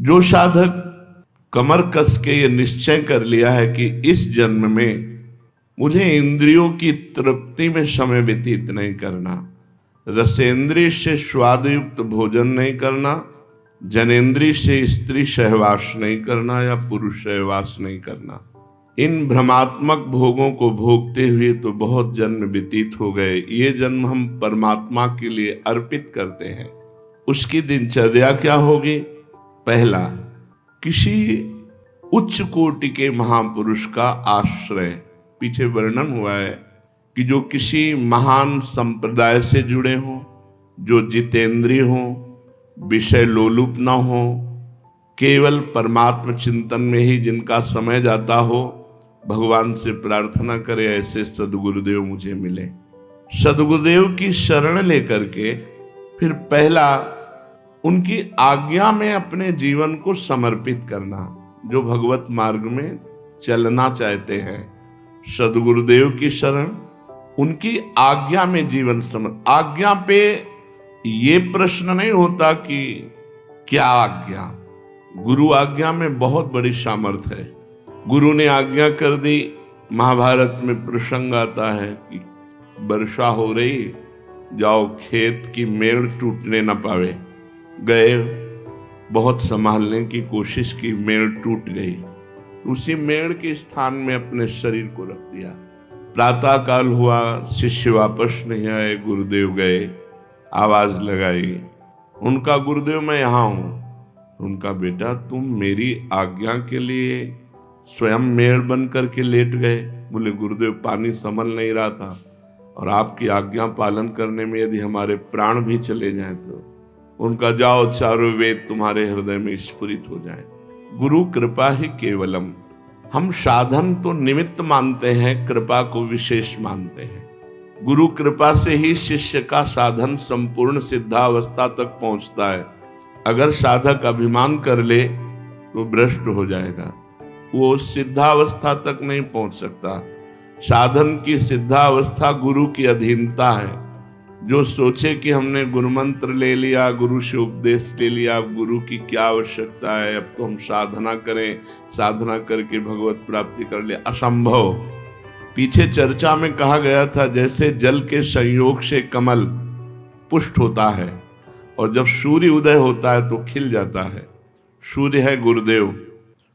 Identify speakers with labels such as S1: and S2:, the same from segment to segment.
S1: जो साधक कमर कस के ये निश्चय कर लिया है कि इस जन्म में मुझे इंद्रियों की तृप्ति में समय व्यतीत नहीं करना, रसेंद्रिय से स्वादयुक्त भोजन नहीं करना, जनेंद्रिय से स्त्री सहवास नहीं करना या पुरुष सहवास नहीं करना, इन भ्रमात्मक भोगों को भोगते हुए तो बहुत जन्म व्यतीत हो गए, ये जन्म हम परमात्मा के लिए अर्पित करते हैं। उसकी दिनचर्या क्या होगी? पहला, किसी उच्च कोटि के महापुरुष का आश्रय। पीछे वर्णन हुआ है कि जो किसी महान संप्रदाय से जुड़े हों, जो जितेंद्रिय हों, विषय लोलुप न हो, केवल परमात्म चिंतन में ही जिनका समय जाता हो, भगवान से प्रार्थना करे ऐसे सदगुरुदेव मुझे मिले। सदगुरुदेव की शरण लेकर के फिर पहला उनकी आज्ञा में अपने जीवन को समर्पित करना। जो भगवत मार्ग में चलना चाहते हैं, सदगुरुदेव की शरण, उनकी आज्ञा में जीवन आज्ञा पे ये प्रश्न नहीं होता कि क्या आज्ञा। गुरु आज्ञा में बहुत बड़ी सामर्थ्य है। गुरु ने आज्ञा कर दी, महाभारत में प्रसंग आता है कि वर्षा हो रही, जाओ खेत की मेड़ टूटने न पावे। गए, बहुत संभालने की कोशिश की, मेड़ टूट गई। उसी मेड़ के स्थान में अपने शरीर को रख दिया। प्रातः काल हुआ, शिष्य वापस नहीं आए, गुरुदेव गए, आवाज लगाई, उनका गुरुदेव मैं यहाँ हूं। उनका बेटा तुम मेरी आज्ञा के लिए स्वयं मेड़ बन करके लेट गए। बोले गुरुदेव पानी संभल नहीं रहा था, और आपकी आज्ञा पालन करने में यदि हमारे प्राण भी चले जाएं तो। उनका जाओ, चारों वेद तुम्हारे हृदय में स्फुरित हो जाए। गुरु कृपा ही केवलम। हम साधन तो निमित्त मानते हैं, कृपा को विशेष मानते हैं। गुरु कृपा से ही शिष्य का साधन संपूर्ण सिद्धावस्था तक पहुंचता है। अगर साधक अभिमान कर ले तो भ्रष्ट हो जाएगा, वो सिद्धावस्था तक नहीं पहुंच सकता। साधन की सिद्धावस्था गुरु की अधीनता है। जो सोचे कि हमने गुरु मंत्र ले लिया, गुरु से उपदेश ले लिया, गुरु की क्या आवश्यकता है, अब तो हम साधना करें, साधना करके भगवत प्राप्ति कर ले, असंभव। पीछे चर्चा में कहा गया था जैसे जल के संयोग से कमल पुष्ट होता है और जब सूर्य उदय होता है तो खिल जाता है। सूर्य है गुरुदेव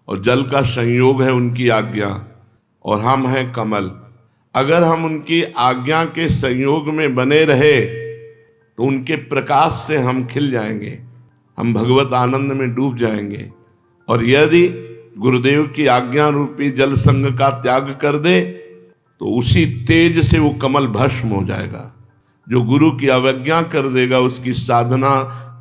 S1: और जल का संयोग है उनकी आज्ञा, और हम हैं कमल। अगर हम उनकी आज्ञा के संयोग में बने रहे तो उनके प्रकाश से हम खिल जाएंगे, हम भगवत आनंद में डूब जाएंगे। और यदि गुरुदेव की आज्ञा रूपी जल संग का त्याग कर दे तो उसी तेज से वो कमल भस्म हो जाएगा। जो गुरु की अवज्ञा कर देगा, उसकी साधना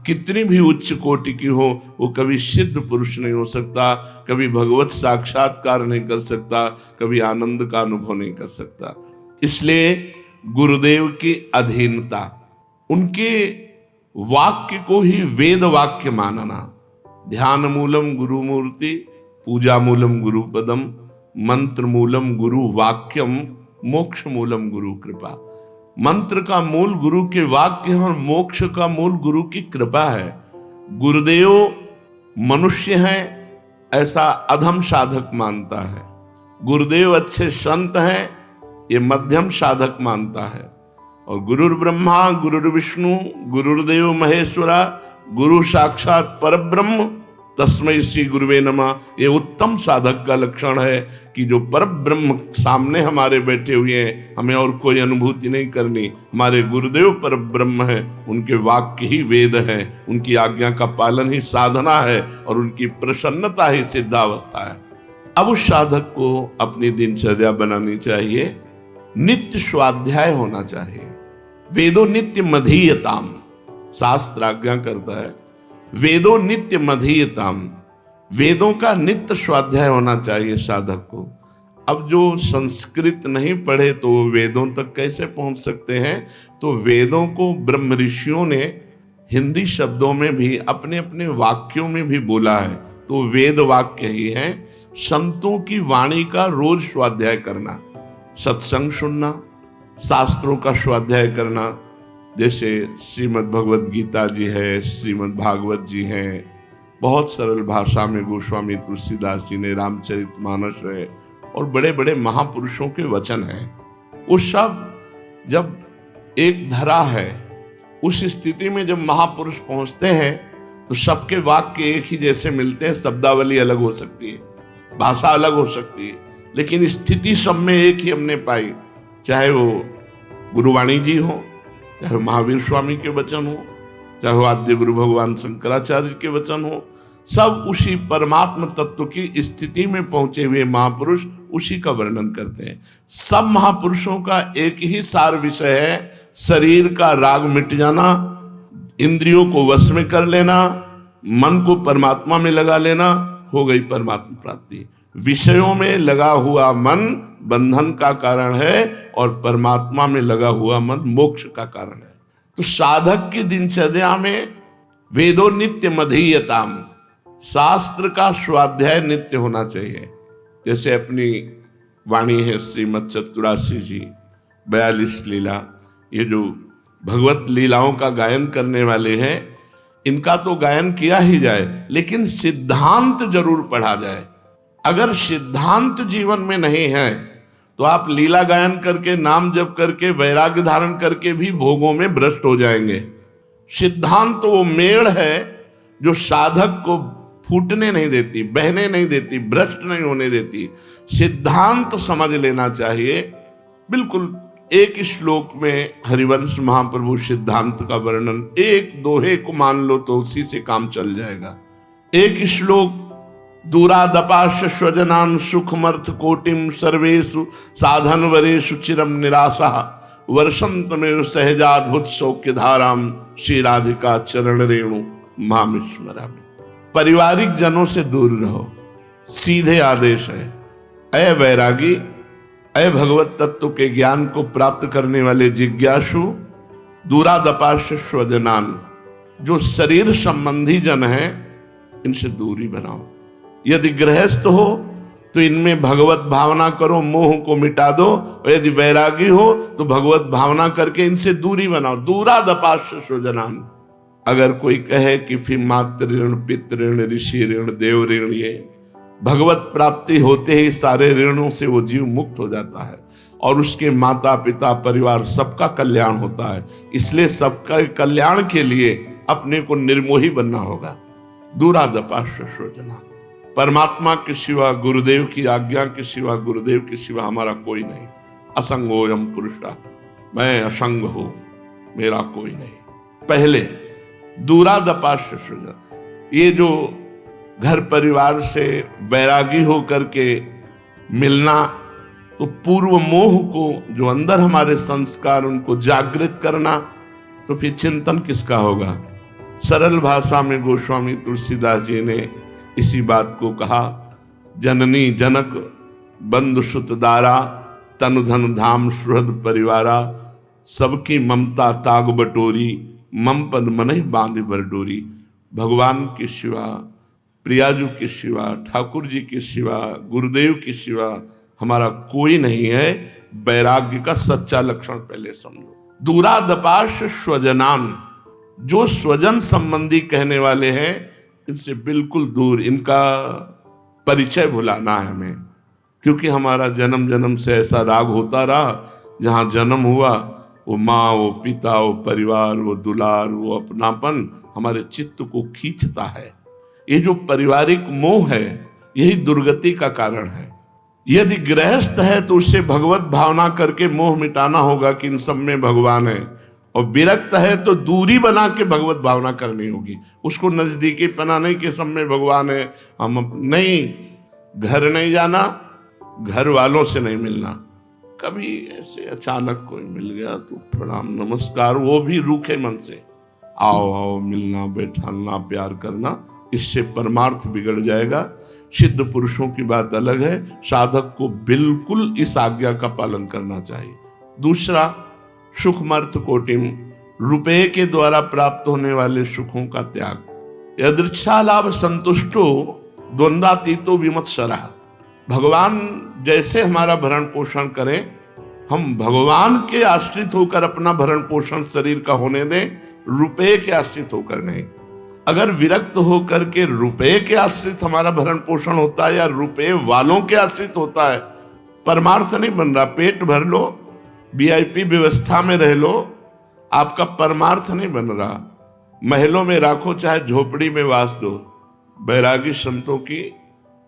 S1: कितनी भी उच्च कोटि की हो, वो कभी सिद्ध पुरुष नहीं हो सकता, कभी भगवत साक्षात्कार नहीं कर सकता, कभी आनंद का अनुभव नहीं कर सकता। इसलिए गुरुदेव की अधीनता, उनके वाक्य को ही वेद वाक्य मानना। ध्यान मूलम गुरु मूर्ति, पूजा मूलम गुरु पदम, मंत्र मूलम गुरु वाक्यम, मोक्ष मूलम गुरु कृपा। मंत्र का मूल गुरु के वाक्य है और मोक्ष का मूल गुरु की कृपा है। गुरुदेव मनुष्य हैं ऐसा अधम साधक मानता है, गुरुदेव अच्छे संत हैं ये मध्यम साधक मानता है। और गुरुर् ब्रह्मा गुरुर्विष्णु गुरुर्देव महेश्वरा, गुरु साक्षात परब्रह्म तस्मै श्री गुरुवे नमः, ये उत्तम साधक का लक्षण है कि जो परब्रह्म सामने हमारे बैठे हुए हैं, हमें और कोई अनुभूति नहीं करनी, हमारे गुरुदेव परब्रह्म है, उनके वाक्य ही वेद है, उनकी आज्ञा का पालन ही साधना है और उनकी प्रसन्नता ही सिद्धावस्था है। अब उस साधक को अपनी दिनचर्या बनानी चाहिए, नित्य स्वाध्याय होना चाहिए। वेदो नित्य मधीयताम, शास्त्र आज्ञा करता है वेदो नित्य मधीयताम, वेदों का नित्य स्वाध्याय होना चाहिए साधक को। अब जो संस्कृत नहीं पढ़े तो वेदों तक कैसे पहुंच सकते हैं? तो वेदों को ब्रह्म ऋषियों ने हिंदी शब्दों में भी अपने अपने वाक्यों में भी बोला है, तो वेद वाक्य ही है। संतों की वाणी का रोज स्वाध्याय करना, सत्संग सुनना, शास्त्रों का स्वाध्याय करना, जैसे श्रीमद् भगवत गीता जी है, श्रीमद् भागवत जी हैं, बहुत सरल भाषा में गोस्वामी तुलसीदास जी ने रामचरितमानस है और बड़े बड़े महापुरुषों के वचन हैं, वो सब जब एक धरा है, उस स्थिति में जब महापुरुष पहुंचते हैं तो सबके वाक्य एक ही जैसे मिलते हैं। शब्दावली अलग हो सकती है, भाषा अलग हो सकती है, लेकिन स्थिति सब में एक ही हमने पाई। चाहे वो गुरुवाणी जी हो, चाहे महावीर स्वामी के वचन हो, चाहे वो आद्य गुरु भगवान शंकराचार्य के वचन हो, सब उसी परमात्म तत्व की स्थिति में पहुंचे हुए महापुरुष उसी का वर्णन करते हैं। सब महापुरुषों का एक ही सार विषय है, शरीर का राग मिट जाना, इंद्रियों को वश में कर लेना, मन को परमात्मा में लगा लेना, हो गई परमात्मा प्राप्ति। विषयों में लगा हुआ मन बंधन का कारण है और परमात्मा में लगा हुआ मन मोक्ष का कारण है। तो साधक की दिनचर्या में वेदो नित्य मधीयताम, शास्त्र का स्वाध्याय नित्य होना चाहिए। जैसे अपनी वाणी है श्रीमद चतुरासी जी 42 लीला, ये जो भगवत लीलाओं का गायन करने वाले हैं, इनका तो गायन किया ही जाए, लेकिन सिद्धांत जरूर पढ़ा जाए। अगर सिद्धांत जीवन में नहीं है तो आप लीला गायन करके, नाम जप करके, वैराग्य धारण करके भी भोगों में भ्रष्ट हो जाएंगे। सिद्धांत तो वो मेड़ है जो साधक को फूटने नहीं देती, बहने नहीं देती, भ्रष्ट नहीं होने देती। सिद्धांत समझ लेना चाहिए। बिल्कुल एक श्लोक में हरिवंश महाप्रभु सिद्धांत का वर्णन, एक दोहे को मान लो तो उसी से काम चल जाएगा। एक श्लोक, दूरादपाश स्वजनान सुखमर्थ कोटिम सर्वेषु साधन वरेषु चिरम निराशा वर्षंतमेव सहजाद्भुत सौख्य धाराम श्री राधिका चरण रेणु माम स्मरामि। पारिवारिक जनों से दूर रहो, सीधे आदेश है। अय वैरागी, अय भगवत तत्व के ज्ञान को प्राप्त करने वाले जिज्ञासु, दूरादपाश स्वजनान, जो शरीर संबंधी जन हैं, इनसे दूरी बनाओ। यदि गृहस्थ हो तो इनमें भगवत भावना करो, मोह को मिटा दो, और यदि वैरागी हो तो भगवत भावना करके इनसे दूरी बनाओ। दूरादपाश स्वजनान। अगर कोई कहे कि फिर मातृ ऋण, पितृ ऋण, ऋषि ऋण, देव ऋण, ये भगवत प्राप्ति होते ही सारे ऋणों से वो जीव मुक्त हो जाता है और उसके माता पिता परिवार सबका कल्याण होता है। इसलिए सबका कल्याण के लिए अपने को निर्मोही बनना होगा। दूरादपाश स्वजनान। परमात्मा के सिवा, गुरुदेव की आज्ञा के सिवा, गुरुदेव के सिवा हमारा कोई नहीं। असंगोयम पुरुषा, मैं असंग हूं, मेरा कोई नहीं। पहले दूरादपाश स्वजन, ये जो घर परिवार से वैरागी होकर के मिलना, तो पूर्व मोह को, जो अंदर हमारे संस्कार, उनको जागृत करना, तो फिर चिंतन किसका होगा। सरल भाषा में गोस्वामी तुलसीदास जी ने इसी बात को कहा, जननी जनक बंधु सुत दारा, तनु धन धाम सुहृद परिवारा, सबकी ममता ताग बटोरी, मम पद मनहि बांध बर डोरी। भगवान के सिवा, प्रियाजू के सिवा, ठाकुर जी के सिवा, गुरुदेव के सिवा हमारा कोई नहीं है। वैराग्य का सच्चा लक्षण पहले समझो। दूरादपाश स्वजनान, जो स्वजन संबंधी कहने वाले हैं, इनसे बिल्कुल दूर, इनका परिचय भुलाना है हमें। क्योंकि हमारा जन्म जन्म से ऐसा राग होता रहा, जहाँ जन्म हुआ वो माँ, वो पिता, वो परिवार, वो दुलार, वो अपनापन हमारे चित्त को खींचता है। ये जो पारिवारिक मोह है, यही दुर्गति का कारण है। यदि गृहस्थ है तो उससे भगवत भावना करके मोह मिटाना होगा कि इन सब में भगवान है, और विरक्त है तो दूरी बना के भगवत भावना करनी होगी। उसको नजदीकी पना नहीं कि सब में भगवान है, हम नहीं, घर नहीं जाना, घर वालों से नहीं मिलना। कभी ऐसे अचानक कोई मिल गया तो प्रणाम नमस्कार, वो भी रूखे मन से, आओ आओ, मिलना, बैठाना, प्यार करना, इससे परमार्थ बिगड़ जाएगा। सिद्ध पुरुषों की बात अलग है। साधक को बिल्कुल इस आज्ञा का पालन करना चाहिए। दूसरा, सुखमर्थ कोटिम, रुपये के द्वारा प्राप्त होने वाले सुखों का त्याग। यदृच्छा लाभ संतुष्टो द्वंद्वातीतो विमत्सरः। भगवान जैसे हमारा भरण पोषण करें, हम भगवान के आश्रित होकर अपना भरण पोषण शरीर का होने दें, रुपये के आश्रित होकर नहीं। अगर विरक्त होकर के रुपए के आश्रित हमारा भरण पोषण होता है या रुपए वालों के आश्रित होता है, परमार्थ नहीं बन रहा। पेट भर लो, वीआईपी व्यवस्था में रह लो, आपका परमार्थ नहीं बन रहा। महलों में राखो चाहे झोपड़ी में वास दो, बैरागी संतों की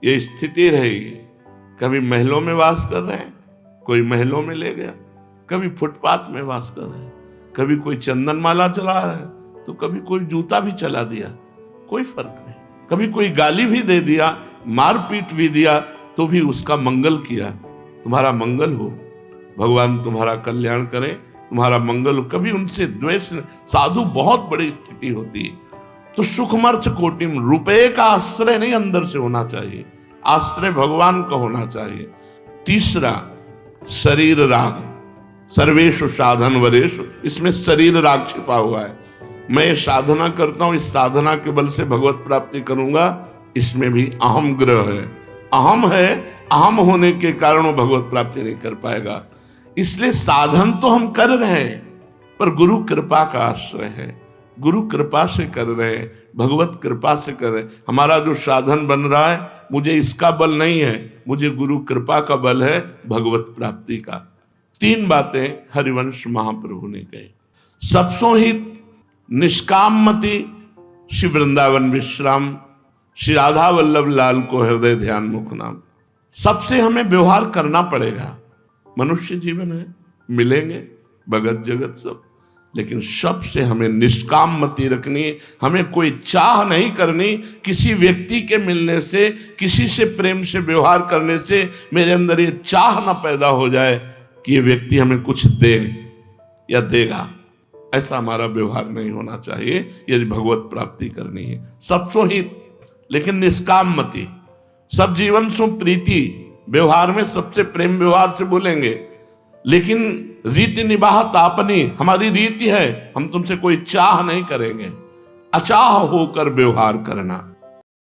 S1: ये स्थिति रहेगी। कभी महलों में वास कर रहे हैं, कोई महलों में ले गया, कभी फुटपाथ में वास कर रहे हैं, कभी कोई चंदन माला चला रहा है तो कभी कोई जूता भी चला दिया, कोई फर्क नहीं। कभी कोई गाली भी दे दिया, मारपीट भी दिया तो भी उसका मंगल किया। तुम्हारा मंगल हो, भगवान तुम्हारा कल्याण करें, तुम्हारा मंगल हो। कभी उनसे द्वेष, साधु बहुत बड़ी स्थिति होती है। तो सुखमर्थ कोटिम, रुपए का आश्रय नहीं अंदर से होना चाहिए, आश्रय भगवान का होना चाहिए। तीसरा, शरीर राग, सर्वेषु साधन वरेषु, इसमें शरीर राग छिपा हुआ है। मैं साधना करता हूं, इस साधना के बल से भगवत प्राप्ति करूंगा, इसमें भी अहम ग्रह है। अहम है, अहम होने के कारण वो भगवत प्राप्ति नहीं कर पाएगा। इसलिए साधन तो हम कर रहे हैं, पर गुरु कृपा का आश्रय है, गुरु कृपा से कर रहे हैं, भगवत कृपा से कर रहे हैं। हमारा जो साधन बन रहा है, मुझे इसका बल नहीं है, मुझे गुरु कृपा का बल है, भगवत प्राप्ति का। 3 बातें हरिवंश महाप्रभु ने कही। सबसों हित निष्कामति श्री वृंदावन विश्राम, श्री राधा वल्लभ लाल को हृदय ध्यान मुख नाम। सबसे हमें व्यवहार करना पड़ेगा, मनुष्य जीवन है, मिलेंगे भगत जगत सब, लेकिन सबसे हमें निष्काम मति रखनी है। हमें कोई चाह नहीं करनी किसी व्यक्ति के मिलने से, किसी से प्रेम से व्यवहार करने से मेरे अंदर ये चाह ना पैदा हो जाए कि ये व्यक्ति हमें कुछ दे या देगा। ऐसा हमारा व्यवहार नहीं होना चाहिए यदि भगवत प्राप्ति करनी है। सबसो हित लेकिन निष्काम मति, सब जीवन सो प्रीति, व्यवहार में सबसे प्रेम व्यवहार से बोलेंगे, लेकिन रीति निबाह तापनी, हमारी रीति है, हम तुमसे कोई चाह नहीं करेंगे। अचाह होकर व्यवहार करना,